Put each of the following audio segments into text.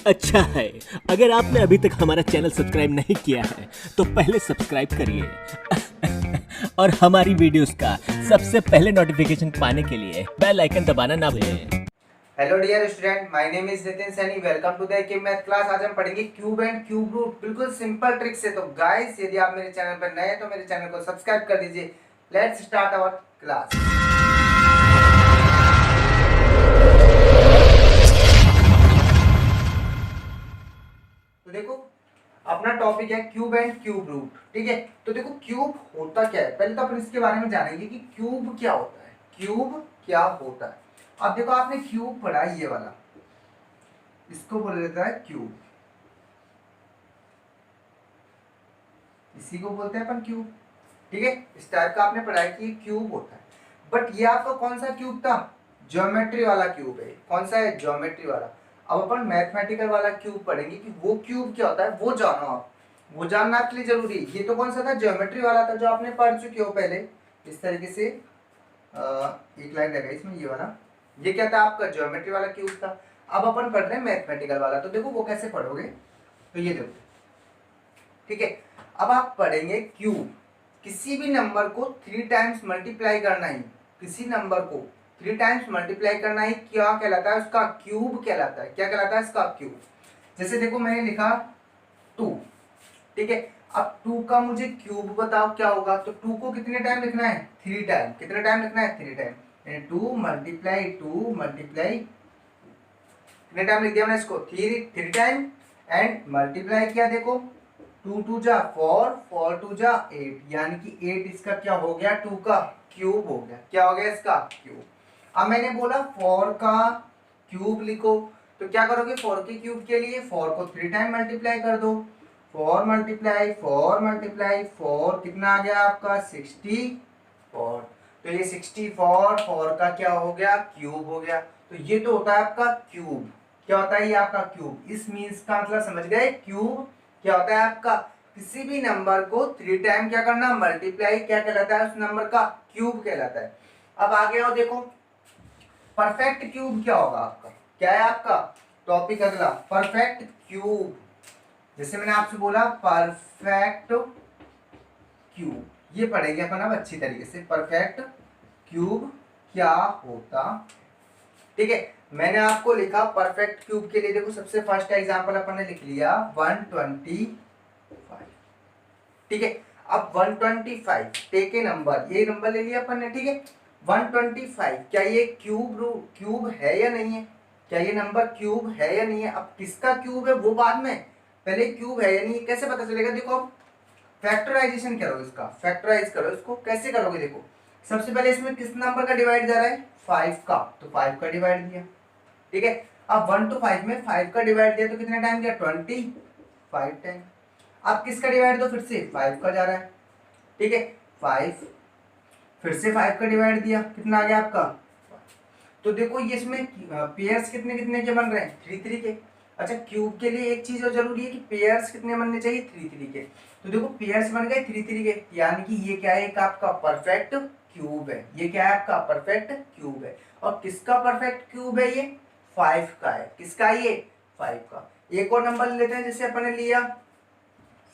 अच्छा है। अगर आपने अभी तक हमारा चैनल सब्सक्राइब नहीं किया है तो पहले सब्सक्राइब करिए और हमारी वीडियोस का सबसे पहले नोटिफिकेशन पाने के लिए बेल आइकन दबाना ना भूलें। Hello dear student, my name is Nitin Saini. Welcome to the K math class. आज हम पढ़ेंगे क्यूब एंड क्यूब रूट, बिल्कुल सिंपल ट्रिक से। तो गाइस, यदि आप मेरे चैनल पर नए हैं तो मेरे चैनल को सब्सक्राइब कर दीजिए। Let's start our class. तो देखो, अपना टॉपिक है क्यूब एंड क्यूब रूट। ठीक है, तो देखो क्यूब होता क्या है। पहले तो अपन इसके बारे में जानेंगे कि क्यूब क्या होता है। क्यूब क्या होता है। अब देखो, आपने क्यूब पढ़ा, ये वाला, इसको बोला जाता है क्यूब। इसी को बोलते हैं अपन क्यूब। ठीक है, इस टाइप का आपने पढ़ा है कि क्यूब होता है। बट ये आपका कौन सा क्यूब था? ज्योमेट्री वाला क्यूब है। कौन सा है? ज्योमेट्री वाला। अब अपन मैथमेटिकल वाला क्यूब पढ़ेंगे कि वो क्यूब क्या होता है, वो जानो आप। वो जानना आपके लिए जरूरी है। ये तो कौन सा था? ज्योमेट्री वाला था, जो आपने पढ़ चुके हो पहले। इस तरीके से एक लाइन लगा इसमें, ये वाला। ये क्या था? आपका ज्योमेट्री वाला क्यूब था। अब अपन पढ़ रहे हैं मैथमेटिकल वाला। तो देखो वो कैसे पढ़ोगे, तो ये देखो। ठीक है, अब आप पढ़ेंगे क्यूब। किसी भी नंबर को 3 टाइम्स मल्टीप्लाई करना ही, किसी नंबर को 3 टाइम्स मल्टीप्लाई करना ही क्या कहलाता है? उसका क्यूब कहलाता है। क्या कहलाता है? इसका क्यूब। जैसे देखो, मैंने लिखा 2। ठीक है, अब 2 का मुझे क्यूब बताओ क्या होगा। तो 2 को कितने टाइम लिखना है? 3 टाइम। कितने टाइम लिखना है? 3 टाइम। 2 मल्टीप्लाई 2 मल्टीप्लाई, कितने टाइम लिख दिया मैंने इसको? 3 टाइम। एंड मल्टीप्लाई किया, देखो 2 2 जा 4, 4 2 जा 8, यानी कि 8 इसका क्या हो गया? 2 का क्यूब हो गया। क्या हो गया? इसका क्यूब। अब मैंने बोला 4 का क्यूब लिखो, तो क्या करोगे? 4 के क्यूब के लिए 4 को 3 टाइम मल्टीप्लाई कर दो। 4 मल्टीप्लाई 4 मल्टीप्लाई 4, कितना आ गया आपका? 64। तो ये 64, 4 का क्या हो गया? क्यूब हो गया। तो ये तो होता है आपका क्यूब। क्या होता है? ये आपका क्यूब। इस मीन्स का मतलब समझ गए? क्यूब क्या होता है आपका? किसी भी नंबर को 3 टाइम क्या करना? मल्टीप्लाई। क्या कहलाता है? उस नंबर का क्यूब कहलाता है। अब आगे आओ, देखो परफेक्ट क्यूब क्या होगा आपका? क्या है आपका टॉपिक अगला? Perfect cube. जैसे मैंने आपसे बोला परफेक्ट क्यूब, ये पढ़ेंगे अपन अब अच्छी तरीके से। परफेक्ट क्यूब क्या होता। ठीक है, मैंने आपको लिखा परफेक्ट क्यूब के लिए। देखो, सबसे फर्स्ट एग्जांपल अपन ने लिख लिया 125। ठीक है, अब 125 टेक ए नंबर, ये नंबर ले लिया अपन ने। ठीक है, 125 क्या ये क्यूब है या नहीं है? क्या ये नंबर क्यूब है या नहीं है? अब किसका क्यूब है वो बाद में, पहले क्यूब है या नहीं है कैसे पता चलेगा? देखो, अब फैक्टराइजेशन करो, इसका फैक्टराइज करो। इसको कैसे करोगे? देखो, सबसे पहले इसमें किस नंबर का डिवाइड जा रहा है? 5 का, तो 5 का डिवाइड दिया। ठीक है, अब 1 to 5 में 5 का डिवाइड दिया, तो कितने टाइम दिया? 25 टाइम। अब किसका डिवाइड दो? फिर से 5 का जा रहा है। ठीक है, 5, फिर से 5 का डिवाइड दिया, कितना आ गया आपका? तो देखो, ये इसमें पेयर्स कितने कितने के बन रहे हैं? 3 3 के। अच्छा, क्यूब के लिए एक चीज और जरूरी है कि पेयर्स कितने बनने चाहिए? 3 3 के। तो देखो, पेयर्स बन गए 3 3 के, यानी कि ये क्या है? एक आपका परफेक्ट क्यूब है। ये क्या है? आपका परफेक्ट क्यूब है। और किसका परफेक्ट क्यूब है? ये 5 का है। किसका है ये? 5 का। एक और नंबर लेते हैं, जैसे अपन ने लिया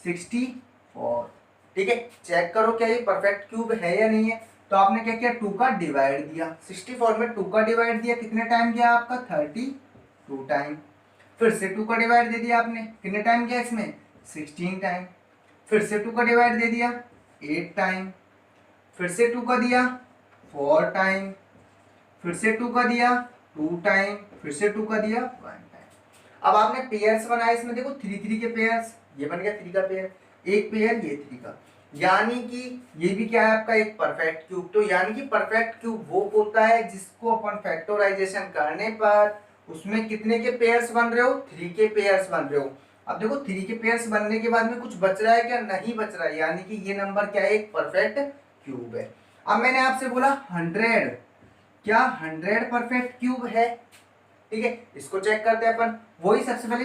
64। ठीक है, चेक करो क्या ये परफेक्ट क्यूब है या नहीं है। तो आपने क्या किया? 2 का डिवाइड दिया। 64 में 2 का डिवाइड दिया, कितने टाइम दिया आपका? 32 टाइम। फिर से 2 का डिवाइड दे दिया आपने, कितने टाइम किया इसमें? 16 टाइम। फिर से 2 का डिवाइड दे दिया 8 टाइम। फिर से 2 का दिया 4 टाइम। फिर से 2 का दिया 2 टाइम। फिर से 2 का दिया 1 टाइम। अब आपने पेयर्स बनाए इसमें, देखो 3 3 के पेयर्स, ये बन गया 3 का पेयर, एक पेयर ये 3 का, यानी कि ये भी क्या है आपका? एक परफेक्ट क्यूब। तो यानी कि परफेक्ट क्यूब वो होता है जिसको अपन फैक्टराइजेशन करने पर उसमें कितने के पेयर्स बन रहे हो? 3 के पेयर्स बन रहे हो। अब देखो, 3 के पेयर्स बनने के बाद में कुछ बच रहा है क्या? नहीं बच रहा है, यानी कि ये नंबर क्या है? एक परफेक्ट क्यूब है। अब मैंने आपसे बोला 100, क्या 100 परफेक्ट क्यूब है? ठीक है, इसको चेक करते हैं अपन। वही सबसे पहले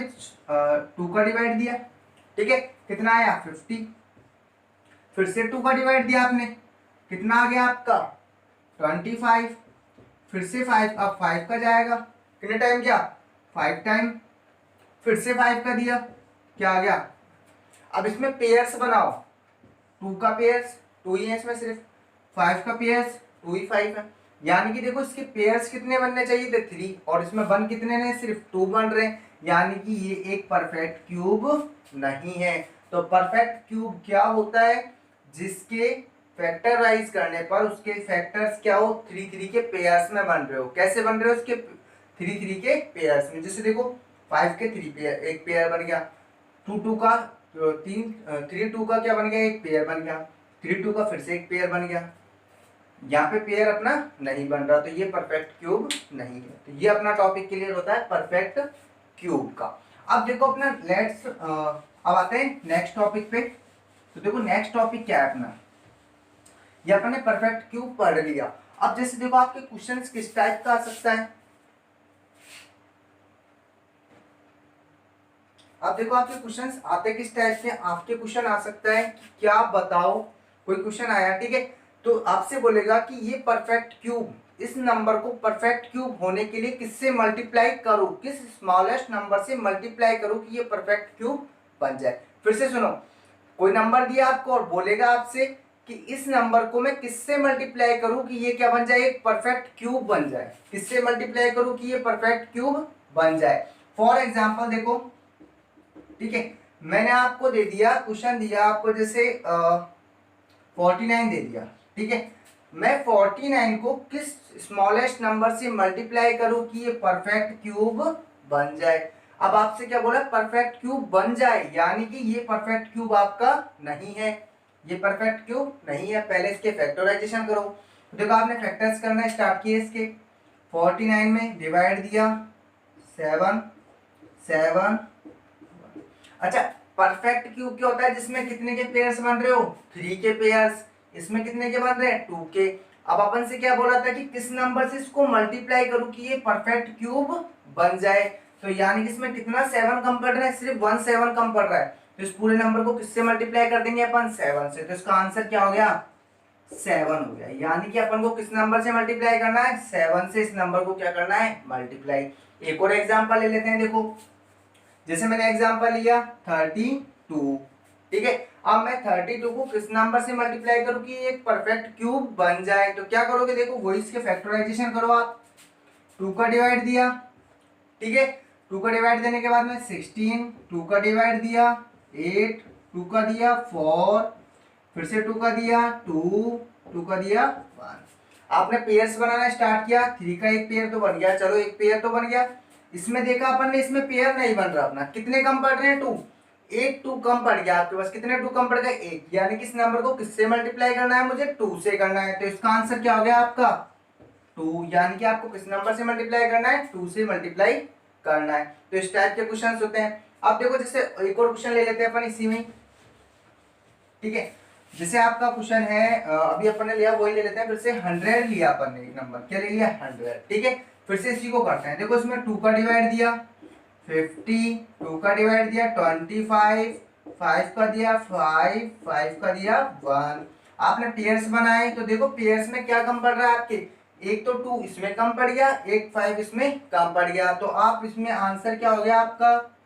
2 का डिवाइड दिया। ठीक है, कितना आया? 50। फिर से 2 का डिवाइड दिया आपने, कितना आ गया आपका? 25। फिर से 5, अब 5 का जाएगा, कितने टाइम किया? 5 टाइम। फिर से 5 का दिया, क्या आ गया। अब इसमें पेयर्स बनाओ, 2 का पेयर्स 2 ही है इसमें सिर्फ, 5 का पेयर्स 2 ही 5 है, यानी कि देखो इसके पेयर्स कितने बनने चाहिए थे 3, और इसमें बन कितने ने, सिर्फ 2 बन रहे हैं, यानी कि ये एक परफेक्ट क्यूब नहीं है। तो परफेक्ट क्यूब क्या होता है, जिसके फैक्टराइज करने पर उसके फैक्टर्स क्या हो, 3 के पेयर्स में बन रहे हो। कैसे बन रहे हो, उसके 3 के पेयर्स में। जैसे देखो 5 के 3 पेयर, एक पेयर बन गया, 2 का 3 का क्या बन गया, एक पेयर बन गया, 3 का फिर से एक पेयर बन गया। यहाँ पे पेयर अपना नहीं बन रहा, तो ये परफेक्ट क्यूब नहीं है। तो ये अपना टॉपिक क्लियर होता है परफेक्ट क्यूब का। अब देखो अपना लेट्स अब आते हैं नेक्स्ट टॉपिक पे। तो देखो नेक्स्ट टॉपिक क्या है अपना, ये अपन ने परफेक्ट क्यूब पढ़ लिया। अब जैसे देखो आपके क्वेश्चंस किस टाइप का आ सकता है, अब देखो आपके क्वेश्चंस आते किस टाइप से, आपके क्वेश्चन आ सकता है कि क्या बताओ, कोई क्वेश्चन आया, ठीक है, तो आपसे बोलेगा कि ये परफेक्ट क्यूब, इस नंबर को परफेक्ट क्यूब होने के लिए किससे मल्टीप्लाई करो, किस स्मॉलेस्ट नंबर से मल्टीप्लाई करो कि ये परफेक्ट क्यूब बन जाए। फिर से सुनो, कोई नंबर दिया आपको और बोलेगा आपसे कि इस नंबर को मैं किससे मल्टीप्लाई करूं कि ये क्या बन जाए, एक परफेक्ट क्यूब बन जाए। किससे मल्टीप्लाई करूं कि ये परफेक्ट क्यूब बन जाए। फॉर एग्जांपल देखो, ठीक है, मैंने आपको दे दिया क्वेश्चन, दिया आपको जैसे 49 दे दिया, ठीक है, मैं 49 को किस स्मॉलेस्ट नंबर से मल्टीप्लाई करूं कि ये परफेक्ट क्यूब बन जाए। अब आपसे क्या बोला, परफेक्ट क्यूब बन जाए, यानी कि ये परफेक्ट क्यूब आपका नहीं है, ये परफेक्ट क्यूब नहीं है। पहले इसके फैक्टराइजेशन करो। देखो आपने फैक्टर्स करना स्टार्ट किए इसके, 49 में डिवाइड दिया 7 7। अच्छा, परफेक्ट क्यूब क्या होता है, जिसमें कितने के पेयर्स बन रहे हो, 3 के पेयर्स, इसमें कितने के बन रहे हैं, 2 के। अब अपन से क्या बोला था कि किस नंबर से इसको मल्टीप्लाई करूं कि ये परफेक्ट क्यूब बन जाए, तो यानी कि इसमें कितना 7 कम पड़ रहा है, सिर्फ 1 7 कम पड़ रहा है, तो इस पूरे नंबर को किससे मल्टीप्लाई कर देंगे अपन, 7 से। तो इसका आंसर क्या हो गया, 7 हो गया। यानी कि अपन को किस नंबर से मल्टीप्लाई करना है, 7 से इस नंबर को क्या करना है, मल्टीप्लाई। एक और एग्जांपल ले लेते हैं। देखो जैसे मैंने एग्जांपल लिया 32, ठीक है, अब मैं 32 को किस नंबर से मल्टीप्लाई करूं कि एक परफेक्ट क्यूब बन जाए, तो क्या करोगे, देखो वही इसके फैक्टराइजेशन करो आप। 2 का डिवाइड दिया, ठीक है, 2 का डिवाइड देने के बाद में 16, 2 का डिवाइड दिया 8, 2 का दिया 4, फिर से 2 का दिया 2, 2 का दिया 1। आपने पेयर्स बनाना स्टार्ट किया, 3 का एक पेयर तो बन गया, चलो एक पेयर तो बन गया। इसमें देखा अपन ने, इसमें पेयर नहीं बन रहा अपना, कितने कम पड़ रहे हैं, 2, एक 2 कम पड़ गया आपके पास, कितने 2 कम पड़ गए, 1, यानी कि इस नंबर को किससे मल्टीप्लाई करना है, मुझे 2 से करना है। तो इसका आंसर क्या हो गया आपका 2, यानी कि आपको किस नंबर से मल्टीप्लाई करना है, 2 से मल्टीप्लाई करना है। तो इस टाइप के क्वेश्चन होते हैं। अब देखो जैसे एक और क्वेश्चन ले लेते हैं अपन इसी में, ठीक है, जैसे आपका क्वेश्चन है अभी अपन ने लिया वही ले लेते हैं, फिर से 100 लिया अपन ने, एक नंबर क्या ले लिया 100, ठीक है, फिर से इसी को करते हैं। देखो इसमें 2 का डिवाइड दिया 50, 2 का डिवाइड दिया 25, 5 का दिया 5, 5 का दिया 1। आपने पेयर्स बनाए, तो देखो पेयर्स में क्या कम पड़ रहा है आपके, एक तो 2 इसमें कम पड़ गया, एक 5 इसमें कम पड़ गया, तो आप इसमें आंसर क्या हो गया आपका,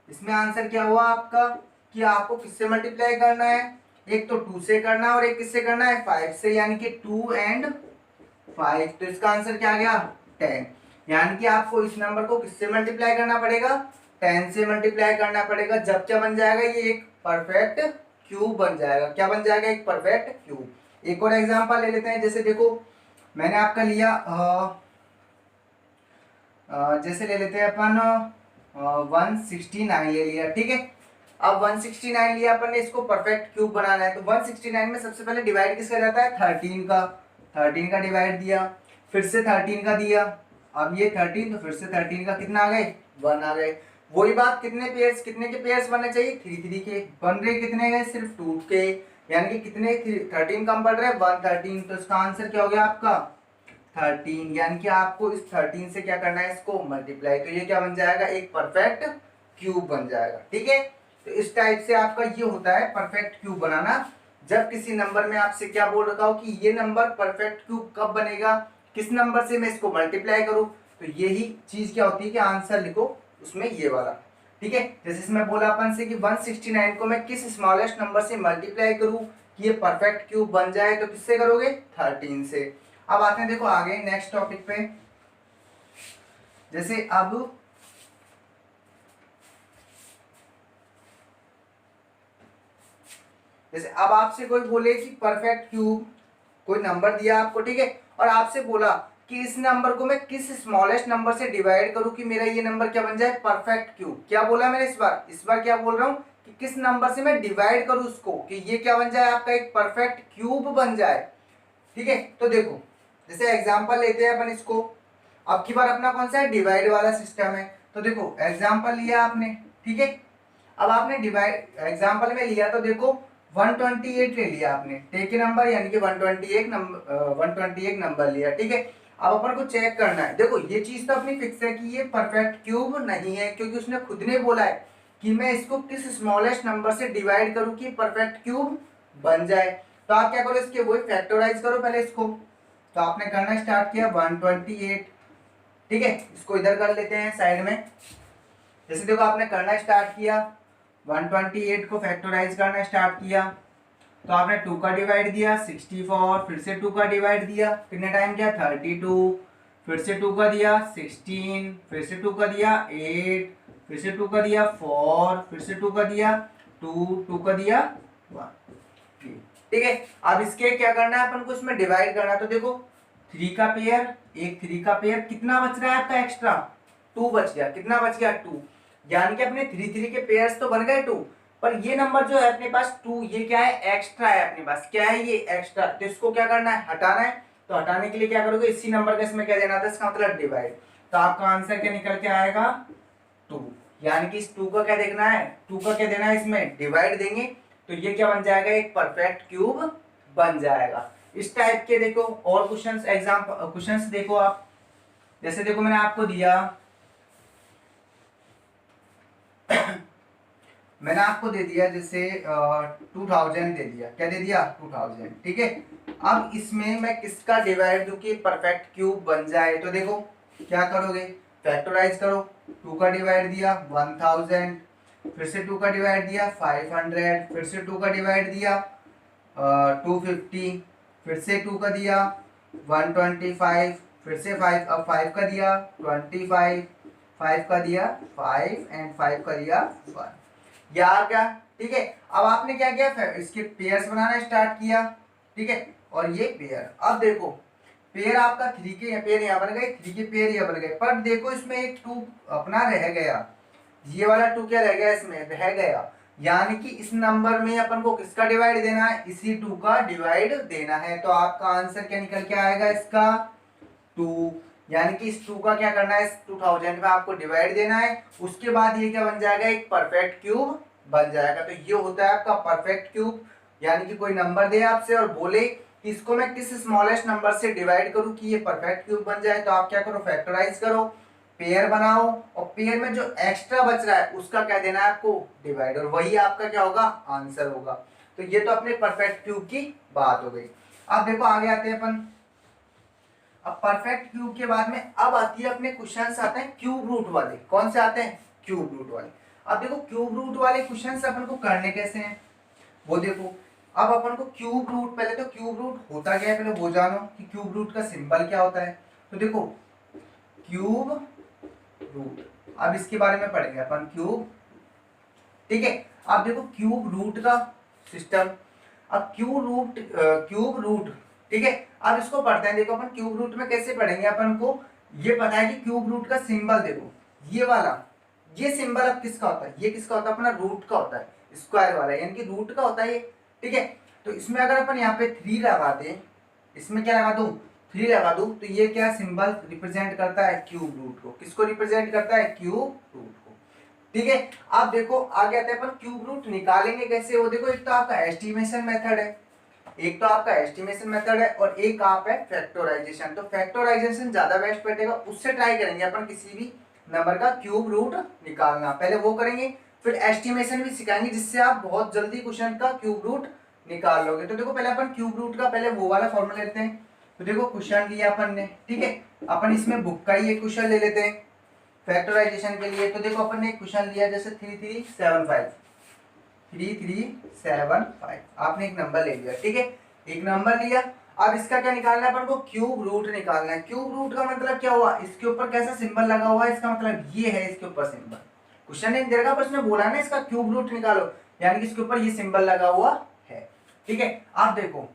इसमें आंसर क्या हुआ आपका कि आपको किससे मल्टीप्लाई करना है, एक तो 2 से करना है और एक किससे करना है, 5 से, यानी कि 2 एंड 5। तो इसका आंसर क्या आ गया 10, यानी कि आपको इस नंबर को किससे मल्टीप्लाई करना पड़ेगा, 10 से मल्टीप्लाई करना पड़ेगा, जब क्या बन जाएगा, ये एक परफेक्ट क्यूब बन जाएगा। क्या बन जाएगा, एक परफेक्ट क्यूब। एक और एग्जांपल ले लेते हैं। जैसे देखो मैंने आपका लिया जैसे ले लेते हैं अपन 169 ले लिया, ठीक है, अब 169 लिया अपन ने, इसको परफेक्ट क्यूब बनाना है, तो 169 में सबसे पहले डिवाइड किसका जाता है, 13 का, 13 का डिवाइड दिया, फिर से 13 का दिया, अब ये 13, तो फिर से 13 का कितना आ गए, 1 आ गए। वही बात, कितने पेयर्स, कितने के पेयर्स बनने चाहिए, 3 के, बन रहे कितने गए, सिर्फ 2 के, यानी कि कितने 13 कम पड़ रहे हैं 113, तो इसका आंसर क्या हो गया आपका 13, यानी कि आपको इस 13 से क्या करना है, इसको मल्टीप्लाई, तो ये क्या बन जाएगा, एक परफेक्ट क्यूब बन जाएगा, ठीक है। तो इस टाइप से आपका ये होता है परफेक्ट क्यूब बनाना। जब किसी नंबर में आपसे क्या बोल रखा हो कि ये नंबर परफेक्ट क्यूब कब बनेगा, किस नंबर से मैं इसको मल्टीप्लाई करूं, तो यही चीज क्या होती है कि आंसर लिखो उसमें ये वाला। ठीक है, जैसे इसमें बोला अपन से कि 169 को मैं किस स्मॉलेस्ट नंबर से मल्टीप्लाई करूं कि ये परफेक्ट क्यूब बन जाए, तो किससे करोगे 13 से। अब आते हैं देखो आगे नेक्स्ट टॉपिक पे। जैसे अब आपसे कोई बोले कि परफेक्ट क्यूब, कोई नंबर दिया आपको, ठीक है, और आपसे बोला कि इस नंबर को मैं किस स्मॉलेस्ट नंबर से डिवाइड करूं कि मेरा ये नंबर क्या बन जाए परफेक्ट क्यूब। क्या बोला मैंने इस बार क्या बोल रहा हूं कि किस नंबर से मैं डिवाइड करूं उसको कि ये क्या बन जाए आपका एक परफेक्ट क्यूब बन जाए। ठीक है, तो देखो जैसे एग्जांपल लेते हैं अपन इसको। अब की बार अपना कौन सा है डिवाइड वाला सिस्टम है। तो देखो एग्जांपल लिया आपने, ठीक है, अब आपने डिवाइड एग्जांपल में लिया तो देखो 128 ले लिया आपने, टेक के नंबर यानी कि 128 नंबर लिया, ठीक है। अब अपन को चेक करना है, देखो ये चीज तो अपनी फिक्स है कि ये परफेक्ट क्यूब नहीं है, क्योंकि उसने खुद ने बोला है कि मैं इसको किस स्मॉलेस्ट नंबर से डिवाइड करूं कि परफेक्ट क्यूब बन जाए। तो आप क्या करो इसके वही फैक्टराइज करो पहले इसको। तो आपने करना स्टार्ट किया 128, ठीक है, इसको इधर कर लेते हैं साइड में। जैसे देखो आपने करना स्टार्ट किया 128 को फैक्टराइज करना स्टार्ट किया, तो आपने 2 का डिवाइड दिया 64, फिर से 2 का डिवाइड दिया, कितने टाइम किया 32, फिर से 2 का दिया 16, फिर से 2 का दिया 8, फिर से 2 का दिया 4, फिर से 2 का दिया 2 का दिया 1। ठीक है, अब इसके क्या करना है अपन को इसमें डिवाइड करना। तो देखो 3 का पेयर, एक 3 का पेयर, कितना बच रहा है आपका एक्स्ट्रा 2 बच गया, कितना बच गया 2, यानी कि अपने 3 के पेयर्स तो बन गए 2, पर ये नंबर जो है अपने पास 2 ये क्या है एक्स्ट्रा है अपने पास, क्या है ये एक्स्ट्रा, तो इसको क्या करना है हटाना है। तो हटाने के लिए क्या करोगे इसी नंबर का इसमें क्या देना था, इसका मतलब डिवाइड। तो आपका आंसर क्या निकल के आएगा 2, यानी कि इस 2 का क्या देखना है, 2 का क्या देना है इसमें डिवाइड देंगे, तो ये क्या बन जाएगा एक परफेक्ट क्यूब बन जाएगा। इस टाइप के देखो और क्वेश्चंस एग्जांपल क्वेश्चंस देखो आप। जैसे देखो मैंने आपको दिया मैंने आपको दे दिया जैसे 2000 दे दिया, क्या दे दिया 2000, ठीक है। अब इसमें मैं किसका डिवाइड दूं कि परफेक्ट क्यूब बन जाए। तो देखो क्या करोगे फैक्टराइज करो, 2 का डिवाइड दिया 1000, फिर से 2 का डिवाइड दिया 500, फिर से 2 का डिवाइड दिया 250, फिर से 2 का दिया 125, फिर से 5 अब 5 का दिया 25, 5 का दिया 5 एंड 5 का दिया 1, या क्या, ठीक है। अब आपने क्या किया इसके पेयर्स बनाना स्टार्ट किया, ठीक है, और ये पेयर, अब देखो पेयर आपका 3 के पेयर यहाँ बन गए, 3 के पेयर यहाँ बन गए, पर देखो इसमें एक 2 अपना रह गया, ये वाला 2 क्या रह गया इसमें रह गया, यानी कि इस नंबर में अपन को किसका डिवाइड देना है, इसी 2 का डिवाइड देना है। तो आपका आंसर क्या निकल के आएगा इसका 2, यानी कि इस 2 का क्या करना है, इस 2000 में आपको डिवाइड देना है, उसके बाद ये क्या बन जाएगा एक परफेक्ट क्यूब बन जाएगा। तो ये होता है आपका परफेक्ट क्यूब, यानी कि कोई नंबर दे आपसे और बोले कि इसको मैं किस स्मॉलेस्ट नंबर से डिवाइड करूं कि ये परफेक्ट क्यूब बन जाए, तो आप क्या करो फैक्टराइज करो, पेयर बनाओ, और पेयर में जो एक्स्ट्रा बच रहा है उसका क्या देना है आपको डिवाइड, और वही आपका क्या होगा आंसर होगा। तो ये तो अपने परफेक्ट क्यूब की बात हो गई। अब देखो आगे आते हैं अपन, अब परफेक्ट क्यूब के बाद में अब आती है अपने क्वेश्चंस आते हैं क्यूब रूट वाले। कौन से आते हैं क्यूब रूट वाले। अब देखो क्यूब रूट वाले क्वेश्चंस अपन को करने कैसे हैं वो देखो। अब अपन को क्यूब रूट, पहले तो क्यूब रूट होता क्या है पहले वो जानो कि क्यूब रूट का सिंबल क्या होता है। तो देखो क्यूब रूट, अब इसके बारे में पढ़ेंगे अपन क्यूब, ठीक है। अब देखो क्यूब रूट का सिस्टम, अब क्यूब रूट, ठीक है। अब इसको पढ़ते हैं, देखो अपन क्यूब रूट में कैसे पढ़ेंगे, अपन को ये पता है कि क्यूब रूट का सिंबल देखो ये वाला, ये सिंबल अब किसका होता है, ये किसका होता है अपना रूट का होता है, स्क्वायर वाला यानी कि रूट का होता है ये, ठीक है। तो इसमें अगर अपन यहाँ पे 3 लगा दें, इसमें क्या लगा दूं 3 लगा दूं, तो ये क्या सिंबल रिप्रेजेंट करता है क्यूब रूट को, किसको रिप्रेजेंट करता है क्यूब रूट को, ठीक है। अब देखो आगे आते हैं अपन क्यूब रूट निकालेंगे कैसे, वो देखो एक तो आपका एस्टिमेशन मेथड है, एक तो आपका एस्टिमेशन मेथड है और एक आप है फैक्टराइजेशन। तो फैक्टराइजेशन ज्यादा बेस्ट बैठेगा, उससे ट्राई करेंगे अपन किसी भी नंबर का क्यूब रूट निकालना, पहले वो करेंगे फिर एस्टिमेशन भी सिखाएंगे जिससे आप बहुत जल्दी क्वेश्चन का क्यूब रूट निकाल लोगे। तो देखो पहले अपन क्यूब रूट का पहले वो वाला फॉर्मूला लेते हैं। तो देखो क्वेश्चन लिया अपन ने, ठीक है, अपन इसमें बुक का ही एक क्वेश्चन ले लेते हैं। फैक्टराइजेशन के लिए। तो देखो अपन ने एक क्वेश्चन लिया जैसे 3375 आपने एक नंबर ले लिया, ठीक है, एक नंबर लिया। अब इसका क्या निकालना है अपन को, क्यूब रूट निकालना है। क्यूब रूट का मतलब क्या हुआ, इसके ऊपर कैसा सिंबल लगा हुआ है, इसका मतलब ये है इसके ऊपर सिंबल। क्वेश्चन नहीं दे रखा पर इसमें बोला ना इसका क्यूब रूट निकालो, यानी कि इसके ऊपर ये सिंबल लगा हुआ है, ठीक है। अब देखो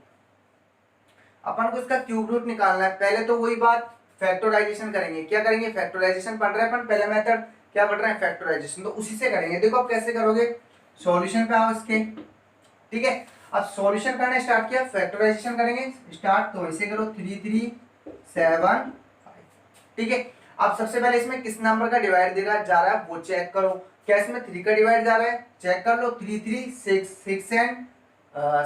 अपन को इसका क्यूब रूट निकालना है। पहले तो वही बात, फैक्टराइजेशन करेंगे। क्या करेंगे, फैक्टराइजेशन पढ़ रहे हैं अपन, पहला मेथड क्या पढ़ रहे हैं, फैक्टराइजेशन, तो उसी से करेंगे। देखो आप कैसे करोगे, सॉल्यूशन पे आओ इसके, ठीक है। अब सॉल्यूशन करना स्टार्ट किया, फैक्टराइजेशन करेंगे स्टार्ट, तो ऐसे करो 3375, ठीक है। अब सबसे पहले इसमें किस नंबर का डिवाइड देगा जा रहा है वो चेक करो। क्या इसमें 3 का डिवाइड जा रहा है, चेक कर लो। 3 3 6 एंड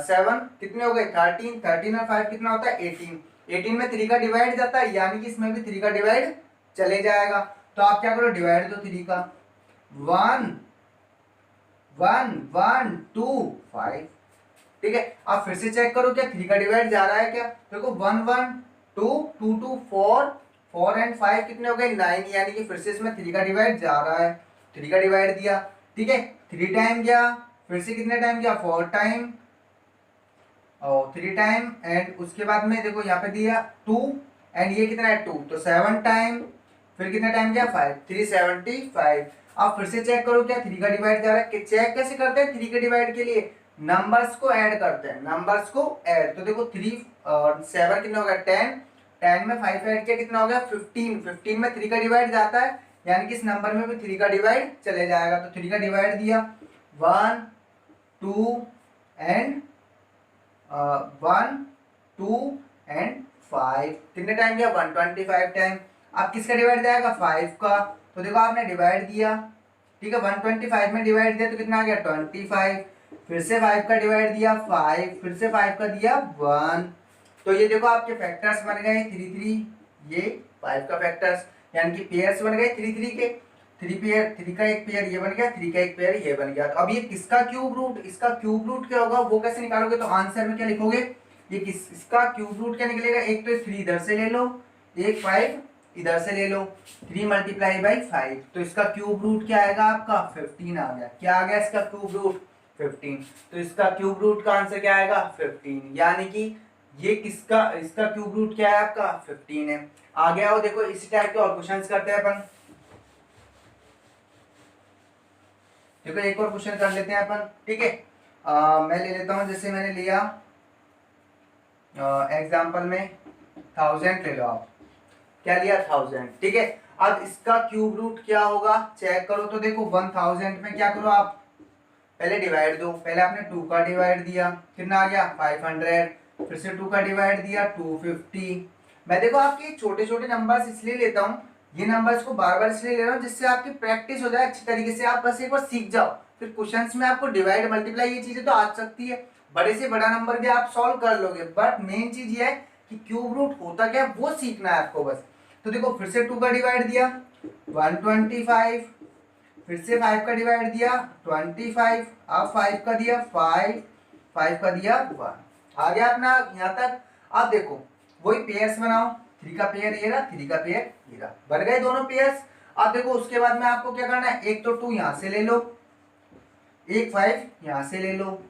7 कितने हो गए, 13 13 और 5 कितना होता है 18, 18 में 3 का डिवाइड जाता है, यानी कि इसमें भी 3 का डिवाइड चले जाएगा। तो आप क्या करो, डिवाइड दो 3 का, 1 1 1 2 5, ठीक है। आप फिर से चेक करो क्या 3 का डिवाइड जा रहा है क्या, देखो 1 1 2 2 2 4 4 एंड 5 कितने हो गए 9, यानी कि फिर से इसमें 3 का डिवाइड जा रहा है, 3 का डिवाइड दिया, ठीक है। 3 टाइम गया, फिर से कितने टाइम गया 4 टाइम और 3 टाइम, एंड उसके बाद में देखो यहाँ पे दिया 2 एंड ये कितना है 2, तो 7 टाइम, फिर कितना टाइम गया 5, 375। अब फिर से चेक करो क्या 3 का डिवाइड जा रहा है, चेक कैसे करते हैं 3 के डिवाइड के लिए, नंबर्स को ऐड करते हैं, नंबर्स को ऐड। तो देखो 3 और 7 कितना हो गया 10, 10 में 5 ऐड किया कितना हो गया 15, 15 में 3 का डिवाइड जाता है, यानी कि इस नंबर में भी 3 का डिवाइड चले जाएगा। तो 3 का डिवाइड दिया 1 2 एंड 1 2 एंड 5, कितने टाइम गया 125 टाइम। अब किसका डिवाइड जाएगा 5 का, तो देखो आपने डिवाइड दिया, ठीक है, 125 में डिवाइड दिया तो कितना आ गया 25, फिर से 5 का डिवाइड दिया 5, फिर से 5 का दिया 1, तो ये देखो आपके फैक्टर्स बन गए 3 3, ये 5 का फैक्टर्स, यानी कि पेयर्स बन गए 3 3 के, 3 पेयर, 3 का एक पेयर ये बन गया, 3 का एक पेयर ये बन गया। तो अब ये किसका क्यूब रूट, इसका क्यूब रूट क्या होगा वो कैसे निकालोगे, तो आंसर में क्या लिखोगे, ये किस इसका क्यूब रूट क्या निकलेगा, एक तो 3 इधर से ले लो, एक 5 इधर से ले लो, 3 मल्टीप्लाई बाई 5, तो इसका क्यूब रूट क्या आएगा आपका 15 आ गया। क्या आ गया इसका क्यूब रूट 15, तो इसका क्यूब रूट का आंसर क्या आएगा 15, यानी कि ये किसका, इसका क्यूब रूट क्या है आपका 15 है। आगे आओ देखो इसी टाइप के और क्वेश्चंस करते हैं अपन, देखो एक और क्वेश्चन कर लेते हैं अपन, ठीक है। मैं ले लेता हूं, जैसे मैंने लिया एग्जांपल में 1000 ले लो आप, क्या लिया 1000, ठीक है। अब इसका क्यूब रूट क्या होगा चेक करो, तो देखो 1000 में क्या करो आप, पहले डिवाइड दो, पहले आपने 2 का डिवाइड दिया कितना आ गया 500, फिर से 2 का डिवाइड दिया 250। मैं देखो आपके छोटे छोटे नंबर्स इसलिए लेता हूँ, ये नंबर्स को बार बार इसलिए ले रहा हूँ जिससे आपकी प्रैक्टिस हो जाए अच्छी तरीके से, आप बस एक बार सीख जाओ, फिर क्वेश्चंस में आपको डिवाइड मल्टीप्लाई ये चीजें तो आ सकती है, बड़े से बड़ा नंबर भी आप सॉल्व कर लोगे, बट मेन चीज ये है कि क्यूब रूट होता क्या है वो सीखना है आपको बस। तो देखो फिर से 2 का डिवाइड दिया 125, फिर से 5 का डिवाइड दिया 25, अब 5 का दिया 5, 5 का दिया 1, आ गया अपना यहाँ तक। अब देखो वही पेयर्स बनाओ, 3 का पेयर ये रहा, 3 का पेयर ये रहा, बन गए दोनों पेयर्स। अब देखो उसके बाद में आपको क्या करना है, एक तो 2 यहाँ से ले लो, एक 5 यहाँ से ले लो,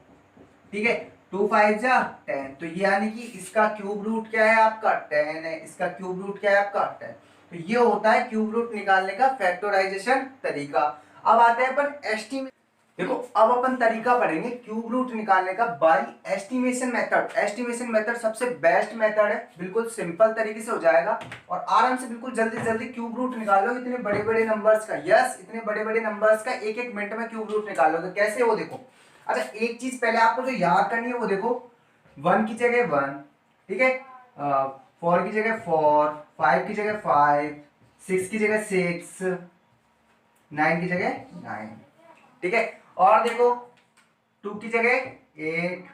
ठीक है, 2 5 जा 10, तो ये यानी कि इसका क्यूब रूट क्या है आपका 10 है, इसका क्यूब रूट क्या है आपका 10। तो ये होता है क्यूब रूट निकालने का फैक्टराइजेशन तरीका। अब आते हैं अपन एस्टिमेट, देखो अब अपन तरीका पढ़ेंगे क्यूब रूट निकालने का by estimation method. Estimation method सबसे बेस्ट मेथड है, बिल्कुल सिंपल तरीके से हो जाएगा और आराम से बिल्कुल जल्दी जल्दी क्यूब रूट निकालो इतने बड़े बड़े नंबर्स का, यस इतने बड़े बड़े नंबर्स का एक एक मिनट में क्यूब रूट निकालोगे, कैसे वो देखो। अच्छा एक चीज पहले आपको जो याद करनी है वो देखो, 1 की जगह 1, ठीक है, 4 की जगह 4, 5 की जगह 5, 6 की जगह 6, 9 की जगह 9, ठीक है, और देखो 2 की जगह 8,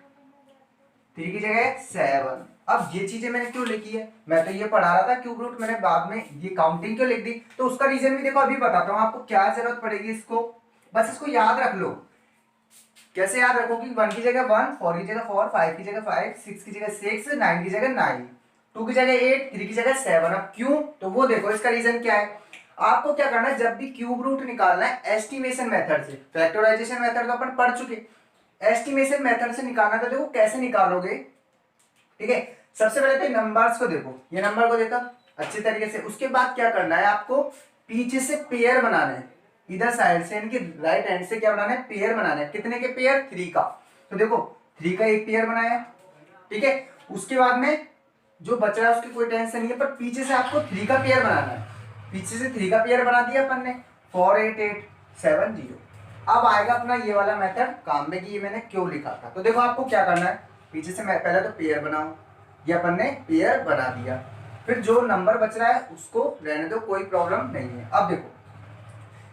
3 की जगह 7। अब ये चीजें मैंने क्यों लिखी है, मैं तो ये पढ़ा रहा था क्यूब रूट, मैंने बाद में ये काउंटिंग क्यों लिख दी, तो उसका रीजन भी देखो अभी बताता हूँ आपको क्या जरूरत पड़ेगी इसको, बस इसको याद रख लो। कैसे याद रखो कि 1 की जगह 1, 4 की जगह 4, 5 की जगह 5, 6 की जगह 6, 9 की जगह 9, 2 की जगह 8, 3 की जगह 7। अब क्यों, तो वो देखो इसका रीजन क्या है। आपको क्या करना है, जब भी क्यूब रूट निकालना है एस्टिमेशन मेथड से, फैक्टराइजेशन मेथड तो अपन पढ़ चुके, एस्टिमेशन मेथड से निकालना तो देखो कैसे निकालोगे। ठीक है, सबसे पहले तो नंबर्स को देखो, ये नंबर को देखा अच्छी तरीके से, उसके बाद क्या करना है आपको, पीछे से पेयर बनाना है, इधर साइड से इनकी राइट हैंड से क्या बनाना है, पेयर बनाना है। कितने के पेयर, 3 का। तो देखो 3 का एक पेयर बनाया, ठीक है। उसके बाद में जो बच रहा है उसकी कोई टेंशन नहीं है, पर पीछे से आपको 3 का पेयर बनाना है। पीछे से 3 का पेयर बना दिया अपन ने, 4 8 8 7 0। अब आएगा अपना ये वाला मेथड काम में कि ये मैंने क्यों लिखा था। तो देखो आपको क्या करना है, पीछे से मैं पहले तो पेयर बनाऊं, ये अपन ने पेयर बना दिया, फिर जो नंबर बच रहा है उसको रहने दो, कोई प्रॉब्लम नहीं है। अब देखो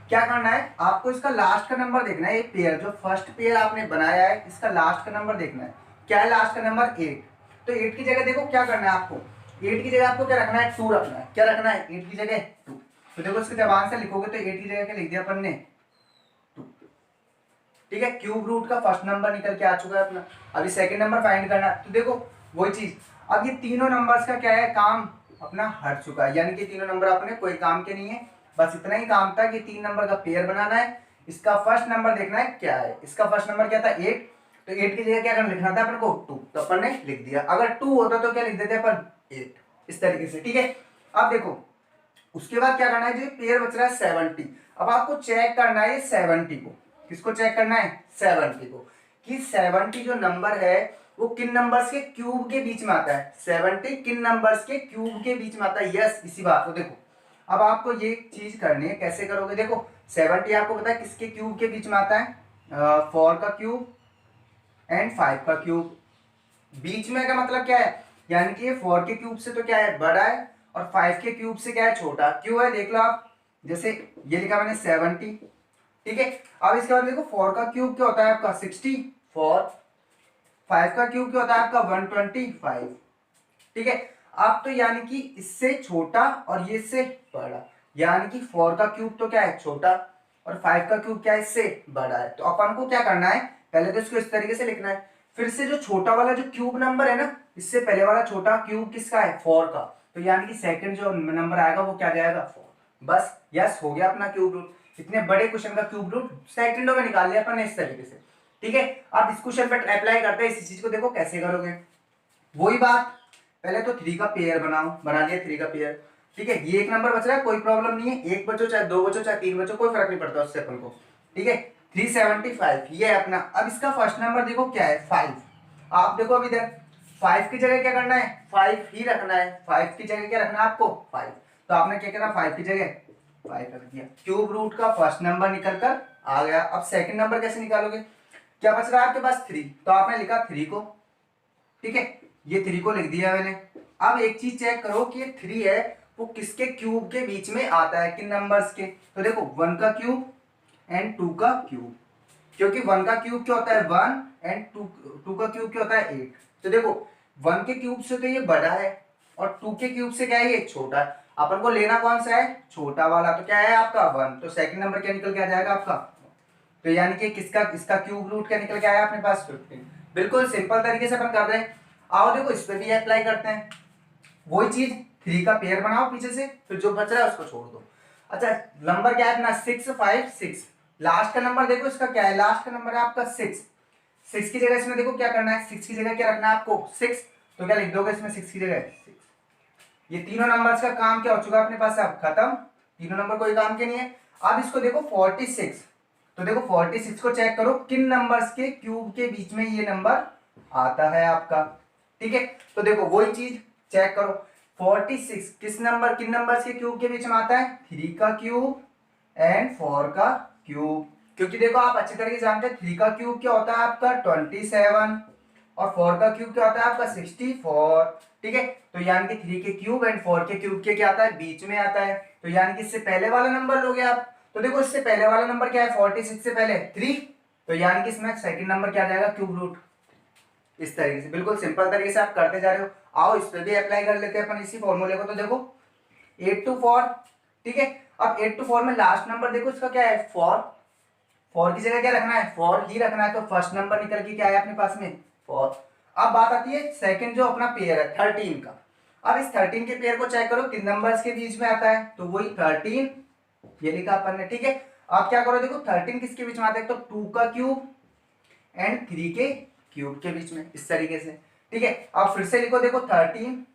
क्या करना है, आपको इसका लास्ट का नंबर देखना है, ये पेयर जो फर्स्ट पेयर आपने बनाया है इसका लास्ट का नंबर देखना है। क्या है लास्ट का नंबर, 8। तो 8 की जगह देखो क्या करना है आपको, 8 की जगह आपको क्या रखना है, 2 रखना है। क्या रखना है, 8 की जगह 2। तो देखो इसके जबान से लिखोगे तो 8 की जगह क्या लिख दिया अपन ने, 2। ठीक है, क्यूब रूट का फर्स्ट नंबर निकल के आ चुका है अपना। अभी सेकंड नंबर फाइंड करना है, तो देखो वही चीज, अब ये तीनों नंबर्स का क्या है, काम अपना हट चुका है, यानी कि तीनों नंबर अपने कोई काम के नहीं है, बस इतना ही काम था कि 3 नंबर का पेयर बनाना है। इसका फर्स्ट नंबर देखना है क्या है, इसका फर्स्ट नंबर क्या था, 8। तो 8 की जगह क्या करना, लिखना था अपन को 2, तो अपन ने लिख दिया। अगर 2 होता तो क्या लिख देते अपन, 8, इस तरीके से। ठीक है, अब देखो उसके बाद क्या करना है, जो पेयर बच रहा है 70। अब आपको चेक करना है ये 70 को, किसको चेक करना है, 70 को, कि 70 जो नंबर है वो किन नंबर्स के क्यूब के बीच में आता है, 70 किन नंबर्स के क्यूब के बीच में आता है। यस, इसी बात को देखो, अब आपको ये चीज करनी है, कैसे करोगे, देखो 70 आपको पता है किसके क्यूब के बीच में आता है, 4 का क्यूब एंड 5 का क्यूब। बीच में का मतलब क्या है, यानी कि ये 4 के क्यूब से तो क्या है, बड़ा है, और 5 के क्यूब से क्या है, छोटा। क्यों है देख लो आप, जैसे ये लिखा मैंने 70। ठीक है, अब इसके बाद देखो 4 का क्यूब क्या होता है आपका, 64। 5 का क्यूब क्या होता है आपका, 125। ठीक है, अब तो यानी कि इससे छोटा और ये इससे बड़ा, यानी कि 4 का क्यूब तो क्या है, छोटा, और 5 का क्यूब क्या है, इससे बड़ा है। तो अपन को क्या करना है, पहले तो इसको इस तरीके से लिखना है, फिर से जो छोटा वाला जो क्यूब नंबर है ना, इससे पहले वाला छोटा क्यूब किसका है, 4 का, तो यानी कि सेकंड जो नंबर आएगा वो क्या जाएगा, 4। बस यस, हो गया अपना क्यूब रूट। इतने बड़े क्वेश्चन का क्यूब रूट सेकंडों में निकाल लिया अपन ने इस तरीके से। ठीक है, अब इस क्वेश्चन पर अप्लाई करते हैं इसी चीज को, देखो कैसे करोगे। वही बात, पहले तो 3 का पेयर बनाओ, बना लिया 3 का पेयर। ठीक है, ये एक नंबर बच रहा है, कोई प्रॉब्लम नहीं है, एक बचो चाहे 2 बचो चाहे 3 बचो, कोई फर्क नहीं पड़ता उससे अपन को। ठीक है, 375 ये है अपना। अब इसका फर्स्ट नंबर देखो क्या है, 5। आप देखो अभी इधर 5 की जगह क्या करना है, 5 ही रखना है। 5 की जगह क्या रखना है आपको, 5। तो आपने क्या करना, 5 की जगह 5 रख दिया, क्यूब रूट का फर्स्ट नंबर निकल कर आ गया। अब सेकंड नंबर कैसे निकालोगे, क्या बच रहा है आपके पास, 3, तो आपने लिखा 3 को। ठीक है, ये 3 को लिख दिया मैंने। अब एक चीज चेक करो कि ये 3 है वो किसके क्यूब के बीच में आता है, किन नंबर्स के। तो देखो 1 का क्यूब एंड 2 का क्यूब, क्योंकि 1 का क्यूब क्या होता है, 1, एंड 2 का क्यूब क्या होता है, 8। तो देखो 1 के क्यूब से तो ये बड़ा है, और 2 के क्यूब से क्या है, ये छोटा है। अपन को लेना कौन सा है, छोटा वाला, तो क्या है आपका 1। तो सेकंड नंबर क्या निकल के आ जाएगा आपका, तो यानी कि किसका, इसका क्यूब रूट क्या निकल के आया अपने पास, 15। बिल्कुल सिंपल तरीके से अपन कर रहे हैं। आओ देखो इस पे भी अप्लाई करते हैं, वही चीज, 3 का पेयर बनाओ पीछे से, फिर जो बच रहा है उसको छोड़ दो। अच्छा, नंबर क्या है अपना, 6 5 6। लास्ट का नंबर देखो इसका क्या है, लास्ट का नंबर है आपका 6। 6 की जगह इसमें देखो क्या करना है, 6 की जगह क्या रखना है आपको, 6। तो क्या लिख दोगे इसमें 6 की जगह 6। ये तीनों नंबर्स का काम क्या हो चुका है अपने पास, अब खत्म, तीनों नंबर कोई काम के नहीं है। अब इसको देखो 46। तो देखो 46 को चेक करो किन नंबर्स के क्यूब के बीच में ये नंबर आता है आपका। ठीक है, तो देखो वही चीज चेक करो, 46 किस नंबर, किन नंबर्स के क्यूब के बीच में आता है, 3 का क्यूब एंड 4 का क्यूब। क्योंकि देखो आप अच्छी तरीके से जानते हैं 3 का क्यूब क्या होता है आपका 27, और 4 का क्यूब क्या होता है आपका 64। ठीक है, तो यानी कि 3 के क्यूब एंड 4 के क्यूब के क्या आता है, बीच में आता है। तो यानी कि इससे पहले वाला नंबर लोगे आप, तो देखो इससे पहले वाला नंबर क्या है, 46 से पहले 3, तो यानी कि इसमें सेकंड नंबर क्या आ जाएगा, क्यूब रूट। इस तरीके से बिल्कुल सिंपल तरीके से आप करते जा रहे हो। आओ इस पे भी अप्लाई कर लेते हैं अपन इसी फॉर्मूले को। तो देखो 8 to 4। ठीक है, अब 8 to 4 में लास्ट नंबर देखो इसका क्या है, 4। 4 की जगह क्या रखना है, 4 ही रखना है। तो फर्स्ट नंबर निकल के क्या है अपने पास में, 4। अब बात आती है सेकंड जो अपना पेयर है 13 का। अब इस 13 के पेयर को चेक करो किन नंबर्स के बीच में आता है, तो वही 13 ये लिखा अपन ने, ठीक है। आप क्या करो, देखो 13 किसके बीच में आता है, तो 2 का क्यूब एंड 3 के क्यूब के बीच में, इस तरीके से, ठीक है। अब फिर से लिखो, देखो 13,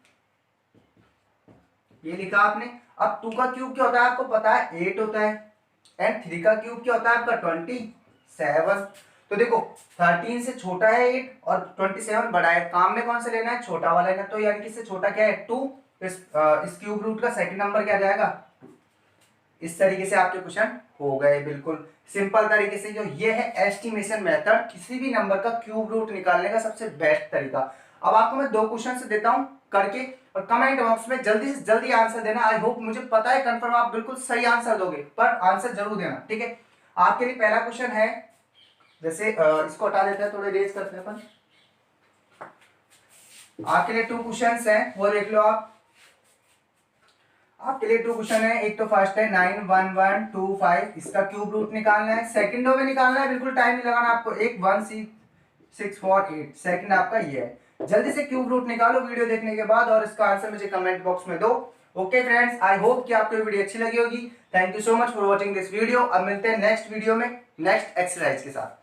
ये लिखा आपने। अब 2 का क्यूब क्या होता है आपको पता है 8 होता है, एंड 3 का क्यूब क्या होता है आपका 27। तो देखो 13 से छोटा है 8 और 27 बड़ा है, काम में कौन सा लेना है, छोटा वाला लेना, तो यानी कि इससे छोटा क्या है 2। इस क्यूब रूट का सेकंड नंबर क्या जाएगा, इस तरीके से आपके क्वेश्चन हो गए बिल्कुल सिंपल तरीके से। जो ये है एस्टिमेशन मेथड, किसी भी नंबर का क्यूब रूट निकालने का सबसे बेस्ट तरीका। अब आपको मैं 2 क्वेश्चन देता हूं करके, और कमेंट बॉक्स में जल्दी से जल्दी आंसर देना। आई होप, मुझे पता है कंफर्म आप बिल्कुल सही आंसर दोगे, पर आंसर जरूर देना, ठीक है। आपके लिए पहला क्वेश्चन है, जैसे इसको हटा देते हैं, थोड़े रेज करते हैं अपन। आपके लिए 2 क्वेश्चन हैं, वो देख लो आप। आपके लिए 2 क्वेश्चन है, एक तो फर्स्ट है 91125, इसका क्यूब रूट निकालना है, सेकंडों में निकालना है, बिल्कुल टाइम नहीं लगाना आपको। एक 16648 सेकंड आपका ये है। जल्दी से क्यूब रूट निकालो वीडियो देखने के बाद, और इसका आंसर मुझे कमेंट बॉक्स में दो। ओके फ्रेंड्स, आई होप कि आपको वीडियो अच्छी लगी होगी। Thank you so much for watching this video. अब मिलते हैं नेक्स्ट वीडियो में नेक्स्ट एक्सरसाइज के साथ।